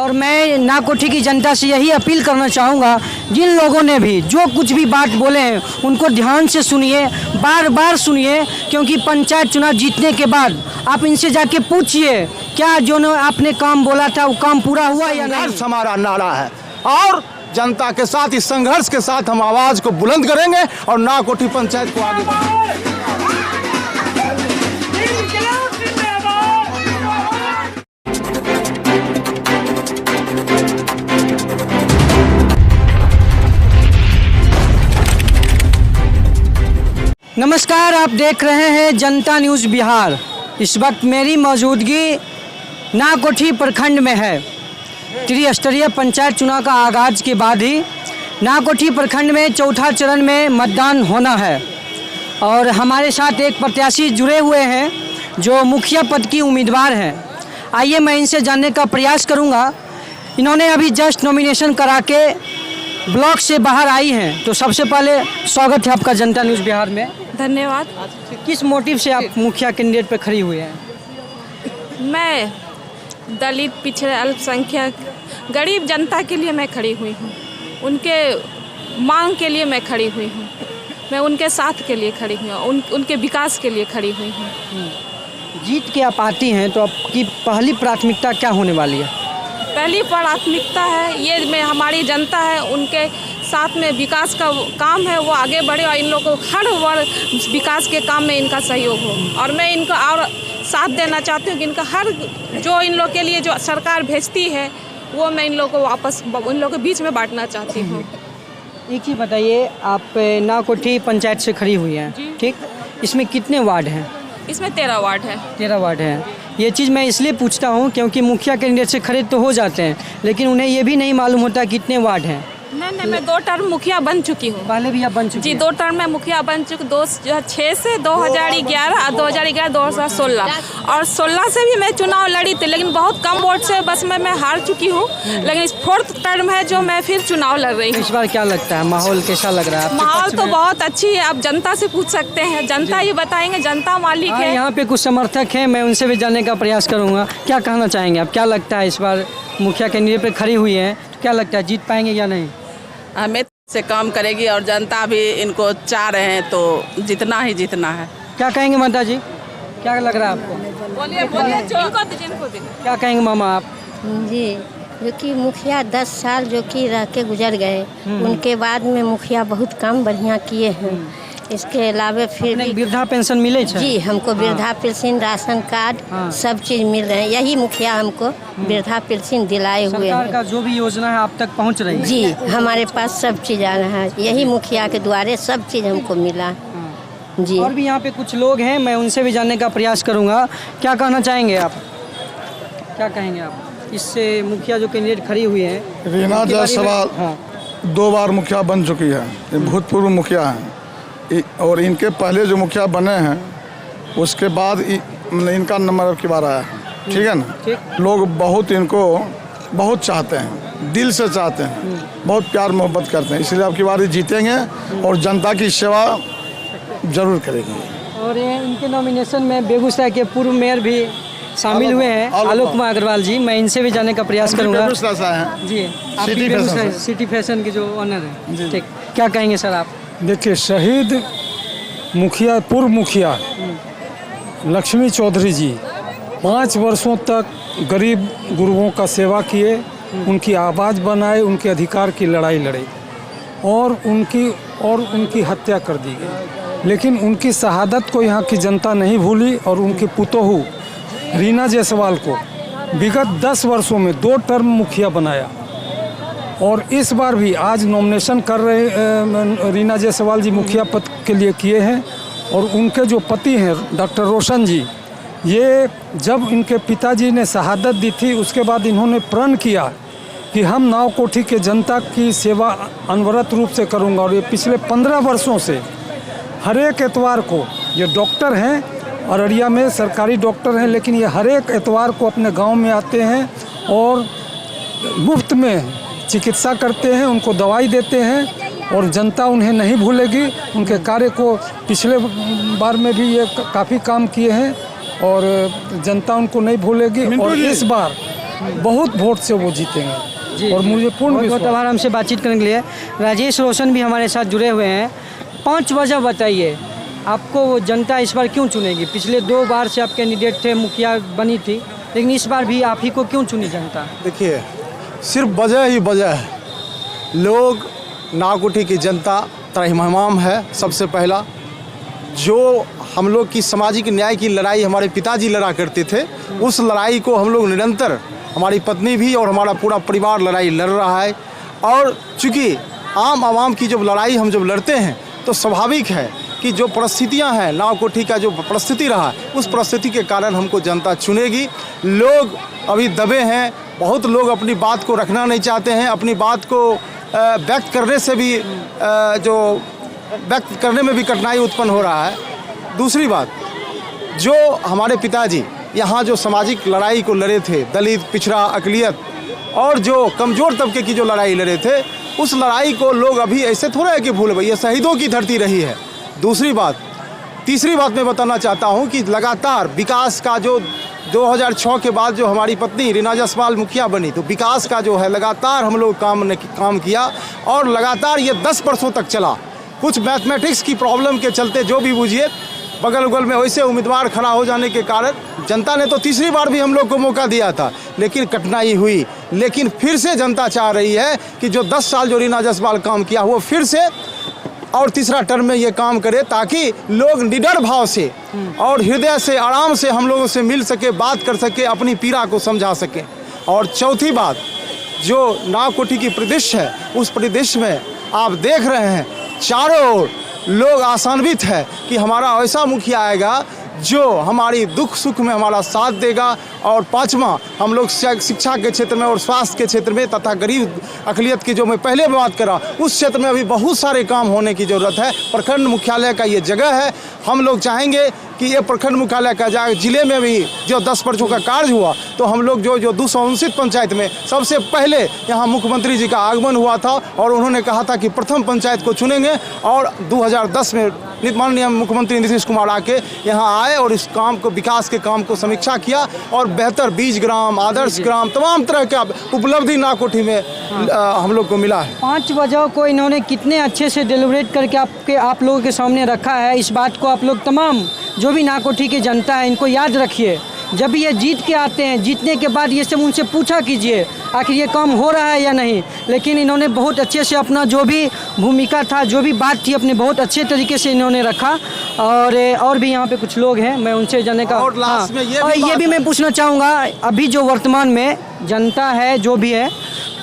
और मैं नाकोठी की जनता से यही अपील करना चाहूँगा, जिन लोगों ने भी जो कुछ भी बात बोले हैं उनको ध्यान से सुनिए, बार बार सुनिए, क्योंकि पंचायत चुनाव जीतने के बाद आप इनसे जाके पूछिए क्या जो आपने काम बोला था वो काम पूरा हुआ या नहीं। संघर्ष हमारा नारा है और जनता के साथ इस संघर्ष के साथ हम आवाज को बुलंद करेंगे और नाकोठी पंचायत को आगे बढ़ाएंगे। नमस्कार, आप देख रहे हैं जनता न्यूज़ बिहार। इस वक्त मेरी मौजूदगी नाकोठी प्रखंड में है। त्रिस्तरीय पंचायत चुनाव का आगाज़ के बाद ही नाकोठी प्रखंड में चौथा चरण में मतदान होना है और हमारे साथ एक प्रत्याशी जुड़े हुए हैं जो मुखिया पद की उम्मीदवार हैं। आइए मैं इनसे जानने का प्रयास करूंगा। इन्होंने अभी जस्ट नॉमिनेशन करा के ब्लॉक से बाहर आई हैं, तो सबसे पहले स्वागत है आपका जनता न्यूज़ बिहार में। धन्यवाद। किस मोटिव से आप मुखिया कैंडिडेट पर खड़ी हुई हैं? मैं दलित, पिछड़े, अल्पसंख्यक, गरीब जनता के लिए मैं खड़ी हुई हूँ। उनके मांग के लिए मैं खड़ी हुई हूँ। मैं उनके साथ के लिए खड़ी हुई हूँ, उनके विकास के लिए खड़ी हुई हूँ। जीत के आप आती हैं तो आपकी पहली प्राथमिकता क्या होने वाली है? पहली प्राथमिकता है ये में हमारी जनता है, उनके साथ में विकास का काम है वो आगे बढ़े और इन लोगों को हर वर्ग विकास के काम में इनका सहयोग हो। और मैं इनको और साथ देना चाहती हूँ कि इनका हर जो इन लोग के लिए जो सरकार भेजती है वो मैं इन लोगों को वापस इन लोगों के बीच में बांटना चाहती हूँ। एक चीज़ बताइए, आप नाकोठी पंचायत से खड़ी हुई हैं, ठीक? इसमें कितने वार्ड हैं? इसमें 13 वार्ड है। 13 वार्ड हैं। ये चीज़ मैं इसलिए पूछता हूँ क्योंकि मुखिया कैंडिडेट से खड़े तो हो जाते हैं, लेकिन उन्हें ये भी नहीं मालूम होता कितने वार्ड हैं। नहीं, मैं 2 टर्म मुखिया बन चुकी हूँ। पहले भी आप बन चुकी जी, हैं? 2 टर्म में मुखिया बन चुकी, 2006 से 2011 और 2011 2016 और 16 से भी मैं चुनाव लड़ी थी, लेकिन बहुत कम वोट से बस मैं हार चुकी हूँ। लेकिन इस 4th टर्म है जो मैं फिर चुनाव लड़ रही हूँ। इस बार क्या लगता है, माहौल कैसा लग रहा है? माहौल तो बहुत अच्छी है, आप जनता से पूछ सकते हैं, जनता ही बताएंगे, जनता मालिक है। यहाँ पे कुछ समर्थक हैं, मैं उनसे भी जानने का प्रयास करूँगा। क्या कहना चाहेंगे आप? क्या लगता है इस बार मुखिया कैंडिडेट पे खड़ी हुई हैं, क्या लगता है जीत पाएंगे या नहीं? हमें से काम करेगी और जनता भी इनको चाह रहे हैं तो जितना ही जीतना है। क्या कहेंगे माता जी, क्या लग रहा है आपको? बोलिए जिनको भी। क्या कहेंगे मामा आप? जी, जो कि मुखिया 10 साल जो कि रह के गुजर गए, उनके बाद में मुखिया बहुत काम बढ़िया किए हैं। इसके अलावा फिर भी वृद्धा पेंशन मिले? जी, हमको वृद्धा पेंशन, राशन कार्ड सब चीज़ मिल रहे हैं। यही मुखिया हमको वृद्धा पेंशन दिलाए हुए सरकार हैं। का जो भी योजना है आप तक पहुंच रही है? जी, हमारे पास सब चीज़ आ रहा है, यही मुखिया के द्वारे सब चीज़ हमको मिला। जी, और भी यहाँ पे कुछ लोग हैं, मैं उनसे भी जानने का प्रयास करूँगा। क्या कहना चाहेंगे आप? क्या कहेंगे आप इससे मुखिया जो कैंडिडेट खड़ी हुई है? रीना जायसवाल 2 बार मुखिया बन चुकी है, ये भूतपूर्व मुखिया हैं और इनके पहले जो मुखिया बने हैं उसके बाद इनका नंबर अब की बार आया है, ठीक है ना? लोग बहुत इनको बहुत चाहते हैं, दिल से चाहते हैं, बहुत प्यार मोहब्बत करते हैं, इसलिए अब की बार जीतेंगे और जनता की सेवा जरूर करेंगे। और इनके नॉमिनेशन में बेगूसराय के पूर्व मेयर भी शामिल हुए हैं, आलोक कुमार अग्रवाल जी। मैं इनसे भी जानने का प्रयास करूँगा। जी, आप बेगूसराय सिटी फैशन के जो ऑनर हैं, ठीक, क्या कहेंगे सर आप? देखिए, शहीद मुखिया, पूर्व मुखिया लक्ष्मी चौधरी जी 5 वर्षों तक गरीब गुरुओं का सेवा किए, उनकी आवाज़ बनाए, उनके अधिकार की लड़ाई लड़े और उनकी हत्या कर दी गई। लेकिन उनकी शहादत को यहाँ की जनता नहीं भूली और उनकी पुतोहू रीना जायसवाल को विगत 10 वर्षों में 2 टर्म मुखिया बनाया और इस बार भी आज नॉमिनेशन कर रहे रीना जायसवाल जी मुखिया पद के लिए किए हैं। और उनके जो पति हैं डॉक्टर रोशन जी, ये जब इनके पिताजी ने शहादत दी थी उसके बाद इन्होंने प्रण किया कि हम नाकोठी के जनता की सेवा अनवरत रूप से करूंगा। और ये पिछले 15 वर्षों से हर एक एतवार को, ये डॉक्टर हैं, अररिया में सरकारी डॉक्टर हैं, लेकिन ये हर एक एतवार को अपने गांव में आते हैं और मुफ्त में चिकित्सा करते हैं, उनको दवाई देते हैं और जनता उन्हें नहीं भूलेगी। उनके कार्य को पिछले बार में भी ये काफ़ी काम किए हैं और जनता उनको नहीं भूलेगी। और इस बार बहुत वोट से वो जीतेंगे और मुझे पूर्ण बहुत विश्वास। आभार हमसे बातचीत करने के लिए। राजेश रोशन भी हमारे साथ जुड़े हुए हैं। 5 वजह बताइए, आपको जनता इस बार क्यों चुनेगी? पिछले 2 बार से आप कैंडिडेट थे, मुखिया बनी थी, लेकिन इस बार भी आप ही को क्यों चुनी जनता? देखिए, सिर्फ वजह ही वजह है। लोग नाकोठी की जनता त्रहिमाम है। सबसे पहला जो हम लोग की सामाजिक न्याय की लड़ाई हमारे पिताजी लड़ा करते थे, उस लड़ाई को हम लोग निरंतर, हमारी पत्नी भी और हमारा पूरा परिवार लड़ाई लड़ रहा है। और चूँकि आम आवाम की जब लड़ाई हम जब लड़ते हैं तो स्वाभाविक है कि जो परिस्थितियां हैं, नावकोठी का जो परिस्थिति रहा, उस परिस्थिति के कारण हमको जनता चुनेगी। लोग अभी दबे हैं, बहुत लोग अपनी बात को रखना नहीं चाहते हैं, अपनी बात को व्यक्त करने से भी व्यक्त करने में भी कठिनाई उत्पन्न हो रहा है। दूसरी बात, जो हमारे पिताजी यहाँ जो सामाजिक लड़ाई को लड़े थे, दलित, पिछड़ा, अक़लियत और जो कमज़ोर तबके की जो लड़ाई लड़े थे, उस लड़ाई को लोग अभी ऐसे थोड़ा है कि भूल गए। ये शहीदों की धरती रही है। दूसरी बात, तीसरी बात मैं बताना चाहता हूँ कि लगातार विकास का जो 2006 के बाद जो हमारी पत्नी रीना जायसवाल मुखिया बनी, तो विकास का जो है लगातार हम लोग काम किया और लगातार ये 10 वर्षों तक चला। कुछ मैथमेटिक्स की प्रॉब्लम के चलते जो भी बूझिए, बगल उगल में वैसे उम्मीदवार खड़ा हो जाने के कारण जनता ने तो तीसरी बार भी हम लोग को मौका दिया था, लेकिन कठिनाई हुई। लेकिन फिर से जनता चाह रही है कि जो 10 साल जो रीना जायसवाल काम किया वो फिर से और तीसरा टर्म में ये काम करे, ताकि लोग निडर भाव से और हृदय से आराम से हम लोगों से मिल सके, बात कर सके, अपनी पीड़ा को समझा सके। और चौथी बात, जो नावकोठी की परिदृश्य है, उस परिदृश्य में आप देख रहे हैं चारों ओर लोग आशान्वित है कि हमारा ऐसा मुखिया आएगा जो हमारी दुख सुख में हमारा साथ देगा। और पाँचवा, हम लोग शिक्षा के क्षेत्र में और स्वास्थ्य के क्षेत्र में तथा गरीब अक़लियत की जो मैं पहले बात करा, उस क्षेत्र में अभी बहुत सारे काम होने की ज़रूरत है। प्रखंड मुख्यालय का ये जगह है। हम लोग चाहेंगे कि ये प्रखंड मुख्यालय का जाए। जिले में भी जो 10 वर्षों का कार्य हुआ, तो हम लोग जो 259 पंचायत में सबसे पहले यहाँ मुख्यमंत्री जी का आगमन हुआ था और उन्होंने कहा था कि प्रथम पंचायत को चुनेंगे। और 2010 में माननीय मुख्यमंत्री नीतीश कुमार आके यहाँ आए और इस काम को, विकास के काम को समीक्षा किया और बेहतर बीज ग्राम, आदर्श ग्राम, तमाम तरह का उपलब्धि नावकोठी में हम लोग को मिला है। 5 वजह को इन्होंने कितने अच्छे से डेलिब्रेट करके आप लोगों के सामने रखा है। इस बात को आप लोग तमाम जो भी नावकोठी की जनता है, इनको याद रखिए। जब ये जीत के आते हैं, जीतने के बाद ये सब उनसे पूछा कीजिए आखिर ये काम हो रहा है या नहीं। लेकिन इन्होंने बहुत अच्छे से अपना जो भी भूमिका था, जो भी बात थी, अपने बहुत अच्छे तरीके से इन्होंने रखा। और भी यहाँ पे कुछ लोग हैं, मैं उनसे जानने का और लास्ट में ये भी मैं पूछना चाहूँगा, अभी जो वर्तमान में जनता है जो भी है,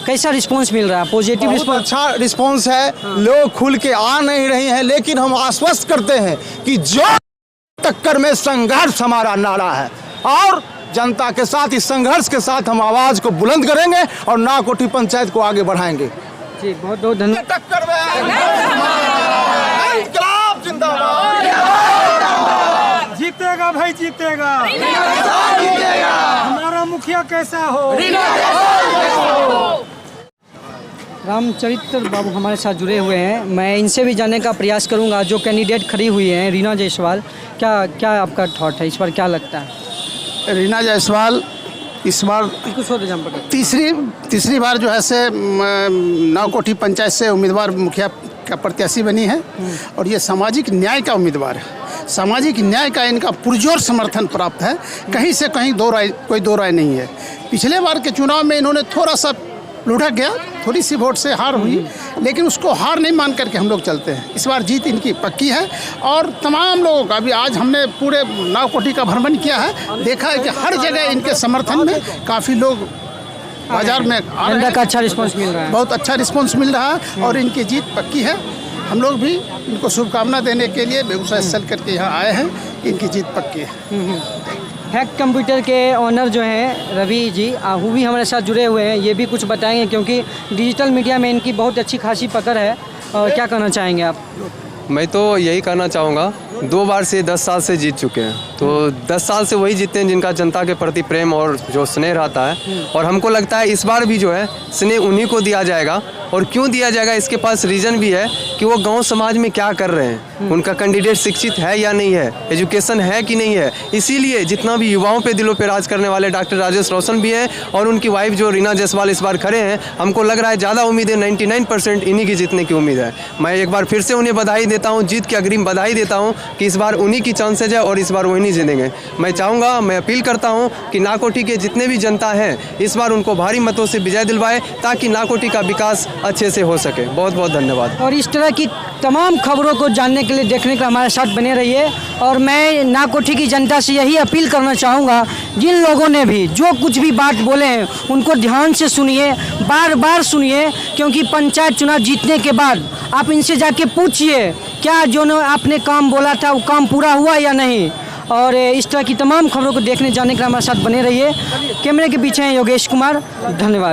कैसा रिस्पांस मिल रहा है? Positive response? अच्छा रिस्पांस है। लोग खुल के आ नहीं रहे हैं, लेकिन हम आश्वस्त करते हैं कि जो टक्कर में संघर्ष हमारा नारा है और जनता के साथ, इस संघर्ष के साथ हम आवाज को बुलंद करेंगे और नावकोठी पंचायत को आगे बढ़ाएंगे। जी, बहुत बहुत धन्यवाद। टक्कर में इंकलाब जिंदाबाद, जीतेगा भाई, जीतेगा। हमारा मुखिया कैसा हो? रामचरित्र बाबू हमारे साथ जुड़े हुए हैं। मैं इनसे भी जानने का प्रयास करूंगा, जो कैंडिडेट खड़ी हुई हैं रीना जायसवाल, क्या आपका थॉट है इस बार, क्या लगता है? रीना जायसवाल इस बार तीसरी बार जो है से नावकोठी पंचायत से उम्मीदवार मुखिया का प्रत्याशी बनी है और ये सामाजिक न्याय का उम्मीदवार है। सामाजिक न्याय का इनका पुरजोर समर्थन प्राप्त है, कहीं से कहीं कोई दो राय नहीं है। पिछले बार के चुनाव में इन्होंने थोड़ा सा लुढ़क गया, थोड़ी सी वोट से हार हुई, लेकिन उसको हार नहीं मान करके हम लोग चलते हैं। इस बार जीत इनकी पक्की है और तमाम लोगों का, अभी आज हमने पूरे नावकोठी का भ्रमण किया है, देखा है कि हर जगह इनके समर्थन में काफ़ी लोग बाजार में आ रहे हैं। का अच्छा रिस्पांस मिल रहा है, बहुत अच्छा रिस्पांस मिल रहा है और इनकी जीत पक्की है। हम लोग भी इनको शुभकामना देने के लिए बेगूसराय चल करके यहाँ आए हैं, इनकी जीत पक्की है। हैक कंप्यूटर के ऑनर जो हैं रवि जी, वो भी हमारे साथ जुड़े हुए हैं, ये भी कुछ बताएंगे क्योंकि डिजिटल मीडिया में इनकी बहुत अच्छी खासी पकड़ है। और क्या कहना चाहेंगे आप? मैं तो यही कहना चाहूँगा 2 बार से 10 साल से जीत चुके हैं, तो 10 साल से वही जीतते हैं जिनका जनता के प्रति प्रेम और जो स्नेह रहता है। और हमको लगता है इस बार भी जो है स्नेह उन्हीं को दिया जाएगा। और क्यों दिया जाएगा, इसके पास रीज़न भी है कि वो गांव समाज में क्या कर रहे हैं, उनका कैंडिडेट शिक्षित है या नहीं है, एजुकेशन है कि नहीं है। इसीलिए जितना भी युवाओं पे दिलों पे राज करने वाले डॉक्टर राजेश रोशन भी हैं और उनकी वाइफ जो रीना जायसवाल इस बार खड़े हैं। हमको लग रहा है ज़्यादा उम्मीद है, 99% इन्हीं की जीतने की उम्मीद है। मैं एक बार फिर से उन्हें बधाई देता हूँ, जीत की अग्रिम बधाई देता हूँ कि इस बार उन्हीं की चांसेज है और इस बार वही जीतेंगे। मैं चाहूँगा, मैं अपील करता हूँ कि नाकोठी के जितने भी जनता हैं इस बार उनको भारी मतों से विजय दिलवाए ताकि नाकोठी का विकास अच्छे से हो सके। बहुत बहुत धन्यवाद। और इस तरह की तमाम खबरों को जानने के लिए, देखने के लिए हमारे साथ बने रहिए। और मैं नाकोठी की जनता से यही अपील करना चाहूँगा, जिन लोगों ने भी जो कुछ भी बात बोले हैं उनको ध्यान से सुनिए, बार बार सुनिए, क्योंकि पंचायत चुनाव जीतने के बाद आप इनसे जाके पूछिए क्या जो आपने काम बोला था वो काम पूरा हुआ या नहीं। और इस तरह की तमाम खबरों को देखने जाने के लिए हमारे साथ बने रहिए। कैमरे के पीछे हैं योगेश कुमार। धन्यवाद।